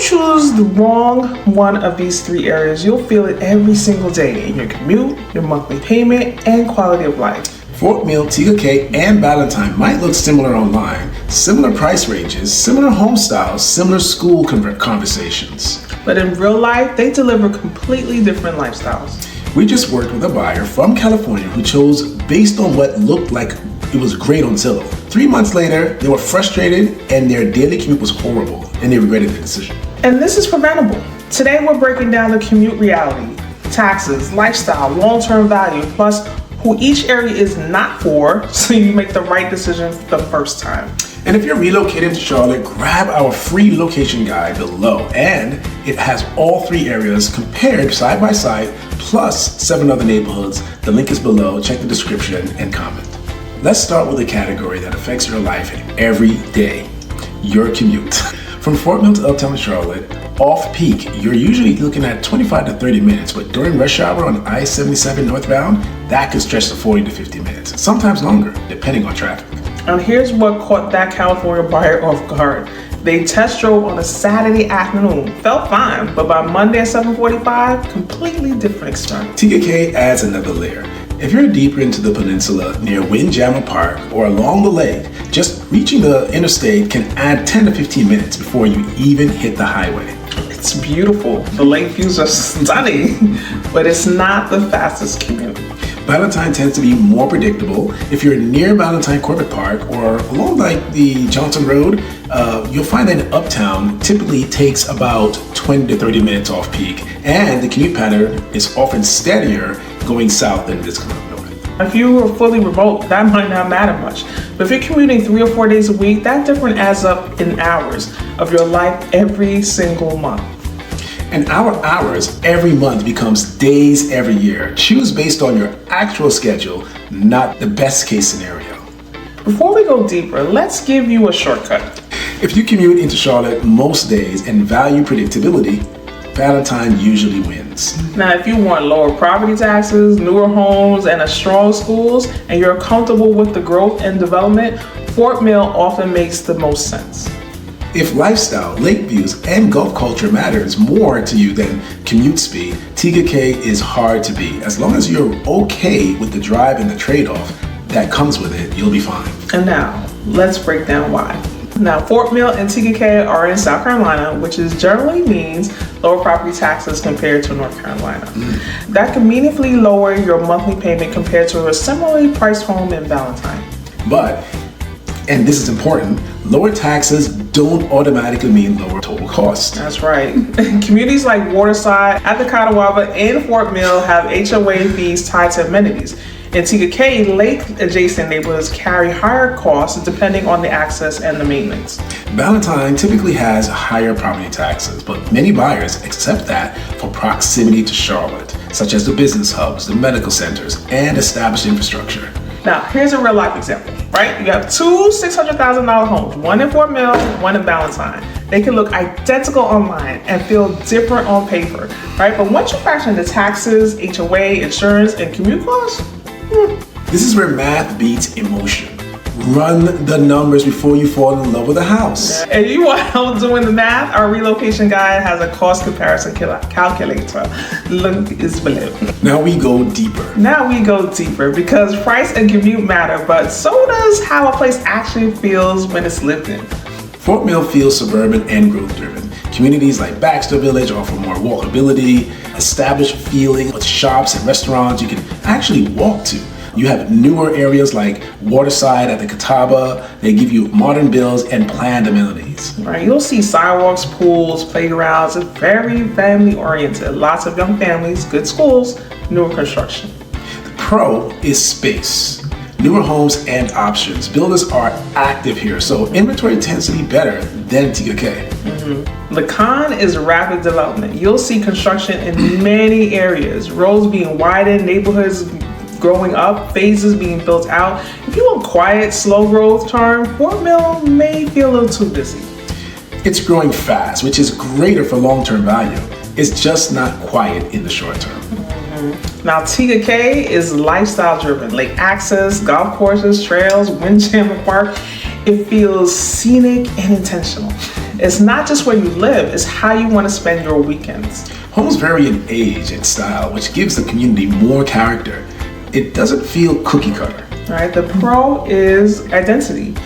choose the wrong one of these three areas, you'll feel it every single day in your commute, your monthly payment, and quality of life. Fort Mill, Tega Cay, and Ballantyne might look similar online, similar price ranges, similar home styles, similar school conversations. But in real life, they deliver completely different lifestyles. We just worked with a buyer from California who chose based on what looked like it was great on Zillow. 3 months later, they were frustrated and their daily commute was horrible and they regretted the decision. And this is preventable. Today we're breaking down the commute reality, taxes, lifestyle, long-term value, plus who each area is not for, so you make the right decision the first time. And if you're relocating to Charlotte, grab our free location guide below, and it has all three areas compared side by side, plus 7 other neighborhoods. The link is below. Check the description and comment. Let's start with a category that affects your life every day, your commute. From Fort Mill to Uptown Charlotte, off-peak, you're usually looking at 25 to 30 minutes, but during rush hour on I-77 northbound, that could stretch to 40 to 50 minutes, sometimes longer, depending on traffic. And here's what caught that California buyer off guard. They test drove on a Saturday afternoon, felt fine, but by Monday at 7:45, completely different experience. Tega Cay adds another layer. If you're deeper into the peninsula near Windjammer Park or along the lake, just reaching the interstate can add 10 to 15 minutes before you even hit the highway. It's beautiful. The lake views are stunning, but it's not the fastest commute. Ballantyne tends to be more predictable. If you're near Ballantyne Corporate Park or along like the Johnson Road, you'll find that Uptown typically takes about 20 to 30 minutes off peak, and the commute pattern is often steadier going south than it is coming up north. If you were fully remote, that might not matter much. But if you're commuting 3 or 4 days a week, that difference adds up in hours of your life every single month. And our hours every month becomes days every year. Choose based on your actual schedule, not the best case scenario. Before we go deeper, let's give you a shortcut. If you commute into Charlotte most days and value predictability, Ballantyne usually wins. Now, if you want lower property taxes, newer homes, and a strong schools, and you're comfortable with the growth and development, Fort Mill often makes the most sense. If lifestyle, lake views, and Gulf culture matters more to you than commute speed, Tega Cay is hard to beat. As long as you're okay with the drive and the trade-off that comes with it, you'll be fine. And now, let's break down why. Now, Fort Mill and Tega Cay are in South Carolina, which generally means lower property taxes compared to North Carolina. That can meaningfully lower your monthly payment compared to a similarly priced home in Ballantyne. But, and this is important, lower taxes don't automatically mean lower total costs. That's right. Communities like Waterside, at the Catawba, and Fort Mill have HOA fees tied to amenities. In Tega Cay, lake-adjacent neighborhoods carry higher costs depending on the access and the maintenance. Ballantyne typically has higher property taxes, but many buyers accept that for proximity to Charlotte, such as the business hubs, the medical centers, and established infrastructure. Now, here's a real life example, right? You have two $600,000 homes, one in Fort Mill, one in Ballantyne. They can look identical online and feel different on paper, right? But once you factor in the taxes, HOA, insurance, and commute costs, This is where math beats emotion. Run the numbers before you fall in love with a house. And you want help doing the math? Our relocation guide has a cost comparison calculator. Link is below. Now we go deeper. Because price and commute matter, but so does how a place actually feels when it's lived in. Fort Mill feels suburban and growth driven. Communities like Baxter Village offer more walkability, established feeling with shops and restaurants you can actually walk to. You have newer areas like Waterside at the Catawba. They give you modern builds and planned amenities. Right, you'll see sidewalks, pools, playgrounds. It's very family oriented. Lots of young families, good schools, newer construction. The pro is space. Newer homes and options. Builders are active here, so inventory tends to be better than Tega Cay. The con is rapid development. You'll see construction in many areas. Roads being widened, neighborhoods growing up, phases being built out. If you want quiet, slow growth charm, Fort Mill may feel a little too busy. It's growing fast, which is greater for long-term value. It's just not quiet in the short term. Now, Tega Cay is lifestyle driven, lake access, golf courses, trails, Windjammer Park. It feels scenic and intentional. It's not just where you live, it's how you want to spend your weekends. Homes vary in age and style, which gives the community more character. It doesn't feel cookie cutter. All right, the pro is identity.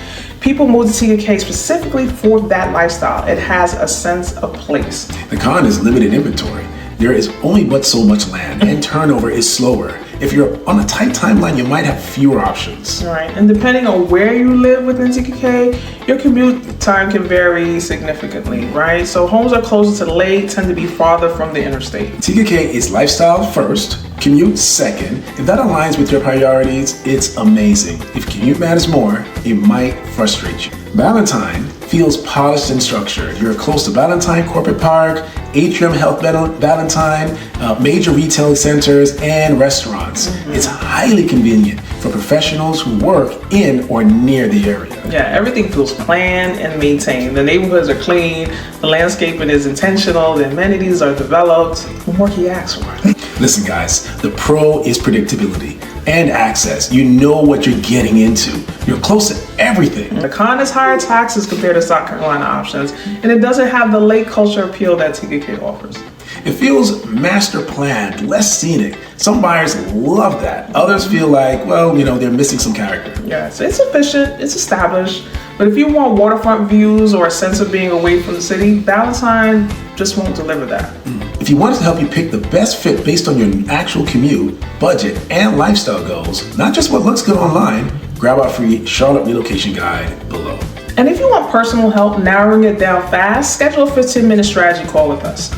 People move to Tega Cay specifically for that lifestyle. It has a sense of place. The con is limited inventory. There is only but so much land, and turnover is slower. If you're on a tight timeline, you might have fewer options. All right, and depending on where you live within Tega Cay, your commute time can vary significantly, right? So homes are closer to the lake tend to be farther from the interstate. Tega Cay is lifestyle first, commute second. If that aligns with your priorities, it's amazing. If commute matters more, it might frustrate you. Ballantyne feels polished and structured. You're close to Ballantyne Corporate Park, Atrium Health Ballantyne, major retail centers, and restaurants. It's highly convenient for professionals who work in or near the area. Yeah, everything feels planned and maintained. The neighborhoods are clean, the landscaping is intentional, the amenities are developed. What more can you ask for? Listen guys, the pro is predictability and access. You know what you're getting into. You're close to everything. The con is higher taxes compared to South Carolina options, and it doesn't have the lake culture appeal that Tega Cay offers. It feels master planned, less scenic. Some buyers love that. Others feel like, well, they're missing some character. Yes, it's efficient, it's established, but if you want waterfront views or a sense of being away from the city, Ballantyne just won't deliver that. If you want us to help you pick the best fit based on your actual commute, budget, and lifestyle goals, not just what looks good online, grab our free Charlotte relocation guide below. And if you want personal help narrowing it down fast, schedule a 15-minute strategy call with us.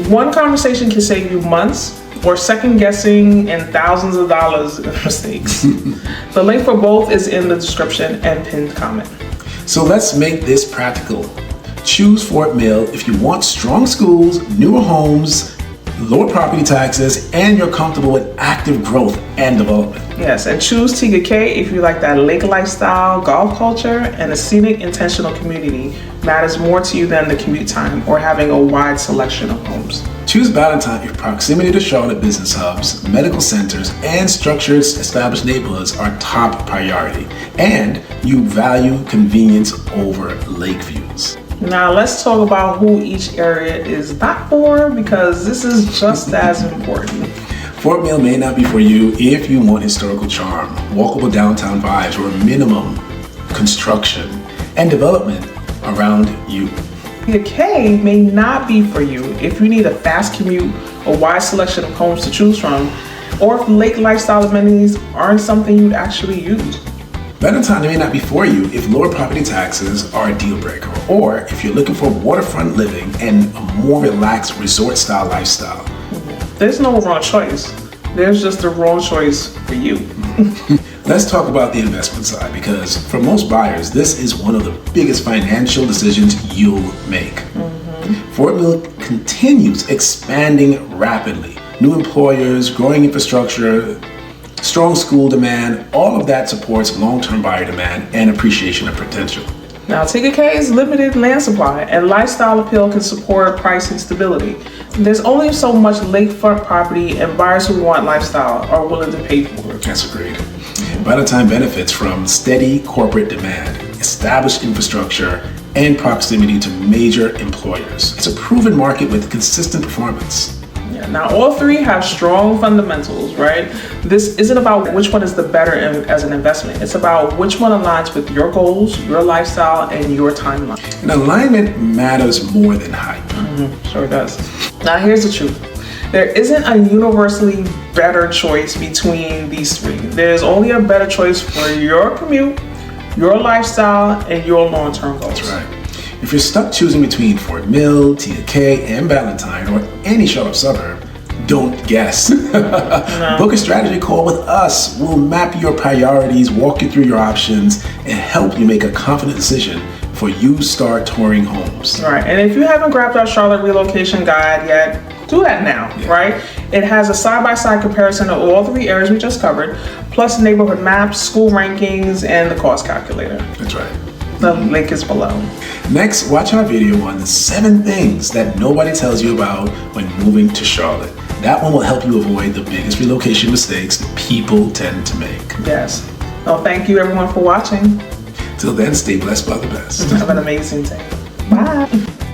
One conversation can save you months or second guessing and thousands of dollars in mistakes. The link for both is in the description and pinned comment. So let's make this practical. Choose Fort Mill if you want strong schools, newer homes, lower property taxes, and you're comfortable with active growth and development. Yes, and choose Tega Cay if you like that lake lifestyle, golf culture, and a scenic, intentional community matters more to you than the commute time or having a wide selection of homes. Choose Ballantyne if proximity to Charlotte business hubs, medical centers, and structured established neighborhoods are top priority, and you value convenience over lake views. Now let's talk about who each area is not for, because this is just as important. Fort Mill may not be for you if you want historical charm, walkable downtown vibes, or minimum construction and development around you. Tega Cay may not be for you if you need a fast commute, a wide selection of homes to choose from, or if lake lifestyle amenities aren't something you'd actually use. Ballantyne may not be for you if lower property taxes are a deal breaker, or if you're looking for waterfront living and a more relaxed resort style lifestyle. There's no wrong choice. There's just a wrong choice for you. Let's talk about the investment side, because for most buyers, this is one of the biggest financial decisions you'll make. Fort Mill continues expanding rapidly. New employers, growing infrastructure, strong school demand, all of that supports long-term buyer demand and appreciation of potential. Now, Tega Cay's limited land supply and lifestyle appeal can support pricing stability. There's only so much lakefront property, and buyers who want lifestyle are willing to pay for it. That's agreed. Ballantyne benefits from steady corporate demand, established infrastructure, and proximity to major employers. It's a proven market with consistent performance. Now, all three have strong fundamentals, right? This isn't about which one is the better as an investment. It's about which one aligns with your goals, your lifestyle, and your timeline. And alignment matters more than hype. Sure does. Now, here's the truth. There isn't a universally better choice between these three. There's only a better choice for your commute, your lifestyle, and your long-term goals. That's right. If you're stuck choosing between Fort Mill, Tega Cay, and Ballantyne, or any Charlotte suburb, don't guess. Book a strategy call with us. We'll map your priorities, walk you through your options, and help you make a confident decision before you start touring homes. All right, and if you haven't grabbed our Charlotte relocation guide yet, do that now, right? It has a side-by-side comparison of all three areas we just covered, plus neighborhood maps, school rankings, and the cost calculator. That's right. The link is below. Next, watch our video on the 7 things that nobody tells you about when moving to Charlotte. That one will help you avoid the biggest relocation mistakes that people tend to make. Yes. Well, thank you everyone for watching. Till then, stay blessed by the best. Have an amazing day. Bye.